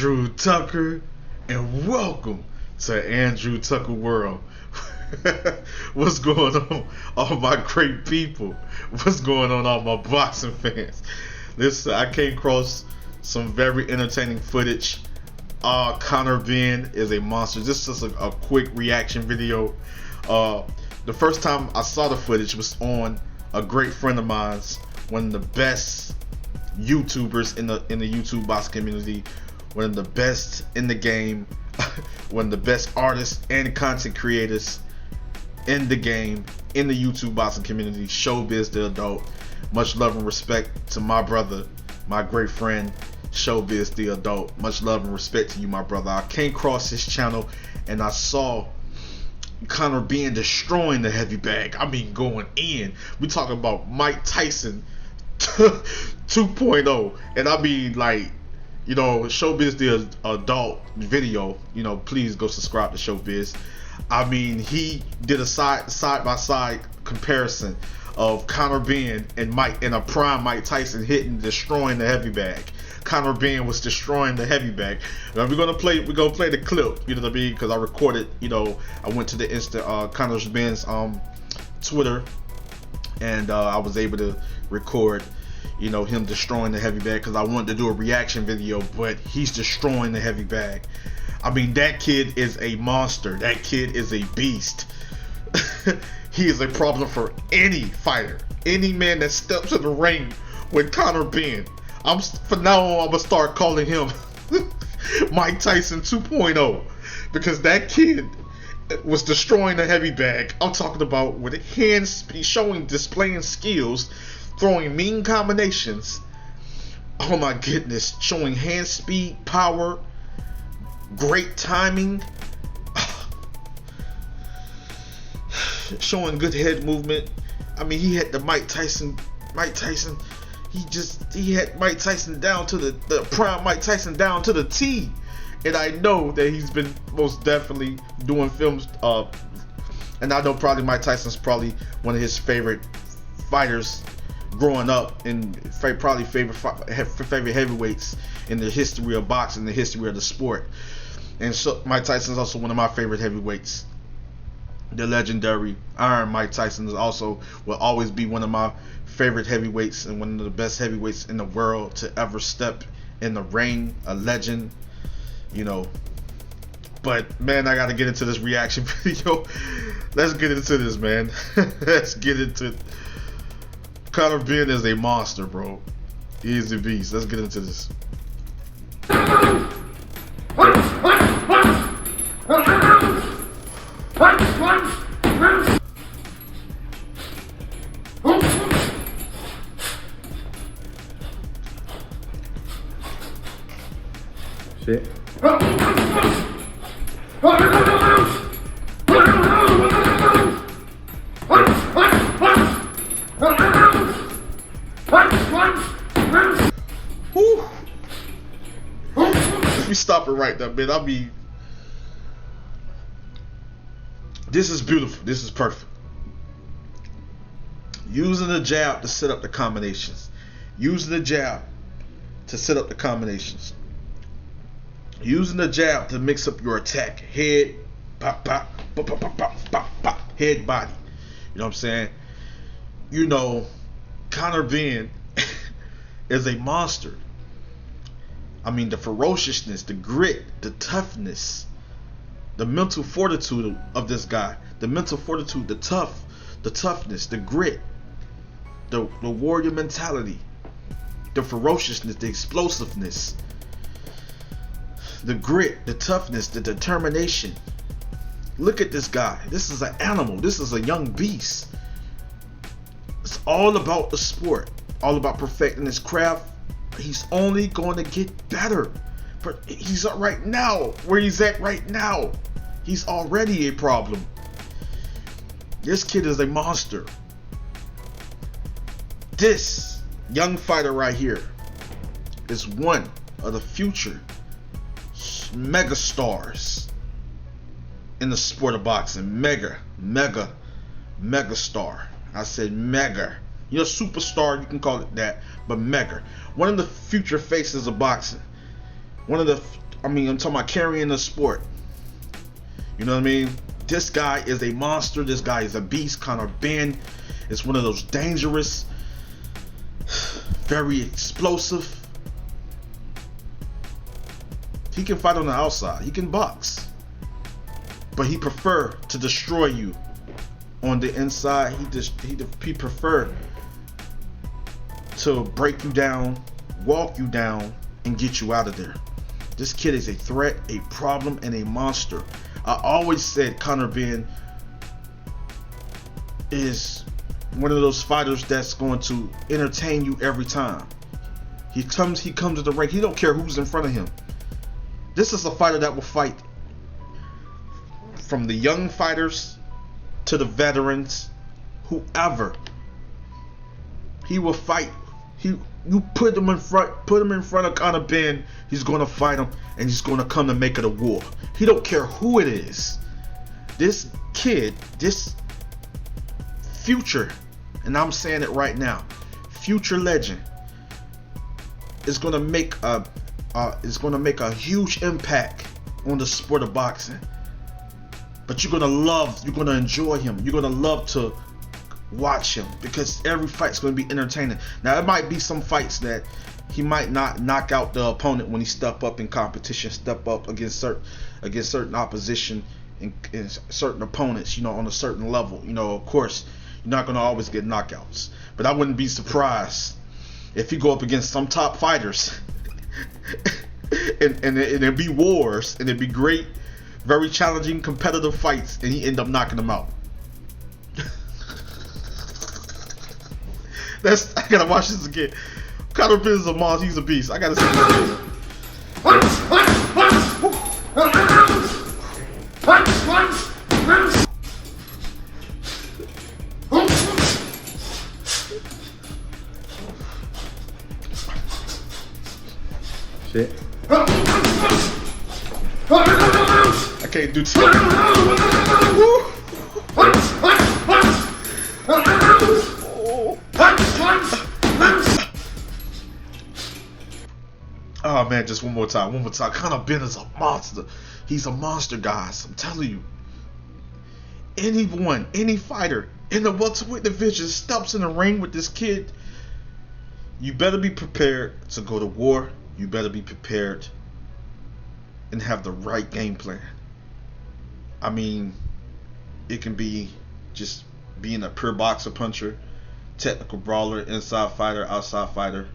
Andrew Tucker, and welcome to Andrew Tucker World. What's going on, all my great people? What's going on, all my boxing fans? Listen, I came across some very entertaining footage. Conor Benn is a monster. This is just a quick reaction video. The first time I saw the footage was on a great friend of mine's, one of the best YouTubers in the YouTube boxing community, one of the best in the game, one of the best artists and content creators in the game, in the YouTube boxing community, Showbiz the Adult. Much love and respect to my brother, my great friend, Showbiz the Adult. Much love and respect to you, my brother. I came across his channel and I saw Conor Benn destroying the heavy bag. I mean, going in. We talking about Mike Tyson 2.0, and I mean, like, you know, Showbiz the Adult video, you know, please go subscribe to Showbiz. I mean, he did a side by side comparison of Conor Benn and a prime Mike Tyson destroying the heavy bag. Conor Benn was destroying the heavy bag. Now we're gonna play the clip, you know what I mean? Because I recorded, you know, I went to the Conor Benn's Twitter, and I was able to record, you know, him destroying the heavy bag, because I wanted to do a reaction video, but he's destroying the heavy bag. I mean, that kid is a monster. That kid is a beast. He is a problem for any fighter, any man that steps in the ring with Conor Benn. From now on, I'm gonna start calling him Mike Tyson 2.0, because that kid was destroying the heavy bag. I'm talking about with hand speed, displaying skills, throwing mean combinations. Oh my goodness, showing hand speed, power, great timing, showing good head movement. I mean, he had the Mike Tyson. He had Mike Tyson down to the prime Mike Tyson down to the T. And I know that he's been most definitely doing films, and I know probably Mike Tyson's probably one of his favorite fighters growing up, and probably favorite heavyweights in the history of boxing, the history of the sport. And so Mike Tyson's also one of my favorite heavyweights. The legendary Iron Mike Tyson will always be one of my favorite heavyweights, and one of the best heavyweights in the world to ever step in the ring. A legend, you know. But man, I gotta get into this reaction video. Let's get into this, man. Let's get into it. Conor Benn is a monster, bro. He is a beast. Let's get into this. Shit. Let me stop it right there, man. I mean, this is beautiful. This is perfect. Using the jab to set up the combinations. Using the jab to set up the combinations. Using the jab to mix up your attack. Head, pop, pop, pop, pop, pop, pop, pop, pop. Head, body. You know what I'm saying? You know, Conor Benn is a monster. I mean, the ferociousness, the grit, the toughness, the mental fortitude of this guy. The mental fortitude, the toughness, the grit, the warrior mentality, the ferociousness, the explosiveness, the grit, the toughness, the determination. Look at this guy. This is an animal. This is a young beast. It's all about the sport, all about perfecting his craft. He's only going to get better. But he's right now, where he's at right now, he's already a problem. This kid is a monster. This young fighter right here is one of the future mega stars in the sport of boxing. Mega star. I said mega. You're a superstar, you can call it that, but mega. One of the future faces of boxing. One of the I'm talking about carrying the sport. You know what I mean? This guy is a monster. This guy is a beast. Conor Benn is one of those dangerous, very explosive. He can fight on the outside. He can box. But he prefer to destroy you on the inside. He prefer to break you down, walk you down, and get you out of there. This kid is a threat, a problem, and a monster. I always said Conor Benn is one of those fighters that's going to entertain you every time. He comes to the ring. He don't care who's in front of him. This is a fighter that will fight from the young fighters to the veterans, whoever. He will fight. You put him in front of Conor Benn, he's going to fight him, and he's going to come to make it a war. He don't care who it is. This kid, this future, and I'm saying it right now, future legend, is going to make a huge impact on the sport of boxing. But you're going to enjoy him. You're going to love to watch him, because every fight's going to be entertaining. Now, it might be some fights that he might not knock out the opponent when he step up in competition, step up against certain opposition and certain opponents, you know, on a certain level. You know, of course, you're not going to always get knockouts, but I wouldn't be surprised if he go up against some top fighters and it'd be wars, and it'd be great, very challenging, competitive fights, and he end up knocking them out. I gotta watch this again. Conor Benn is a monster. He's a beast. I gotta see this. Shit. I can't do two. Oh man, just one more time. Conor Benn is a monster. He's a monster, guys. I'm telling you. Any fighter in the welterweight division steps in the ring with this kid, you better be prepared to go to war. You better be prepared and have the right game plan. I mean, it can be just being a pure boxer puncher, technical brawler, inside fighter, outside fighter.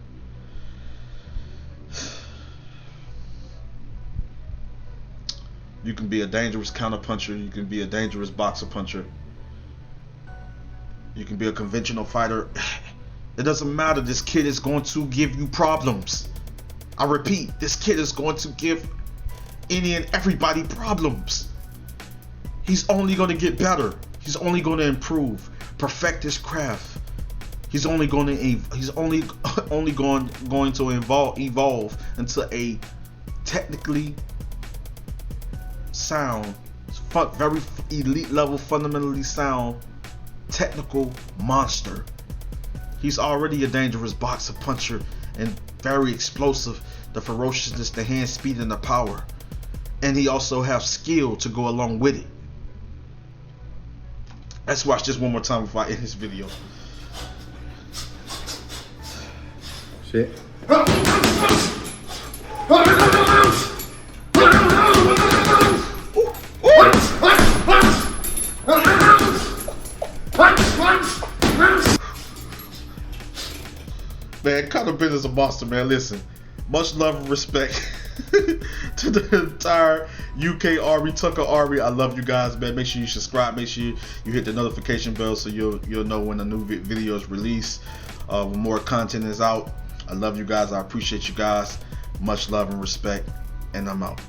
You can be a dangerous counter puncher. You can be a dangerous boxer puncher. You can be a conventional fighter. It doesn't matter. This kid is going to give you problems. I repeat, this kid is going to give any and everybody problems. He's only going to get better. He's only going to improve, perfect his craft. He's only going to evolve into a technically sound, very elite level, fundamentally sound, technical monster. He's already a dangerous boxer puncher and very explosive. The ferociousness, the hand speed, and the power. And he also has skill to go along with it. Let's watch this one more time before I end this video. Shit. Man, Conor Benn is a monster, man. Listen, much love and respect to the entire UK Army, Tucker Army. I love you guys, man. Make sure you subscribe. Make sure you hit the notification bell so you'll know when a new video is released. When more content is out. I love you guys. I appreciate you guys. Much love and respect, and I'm out.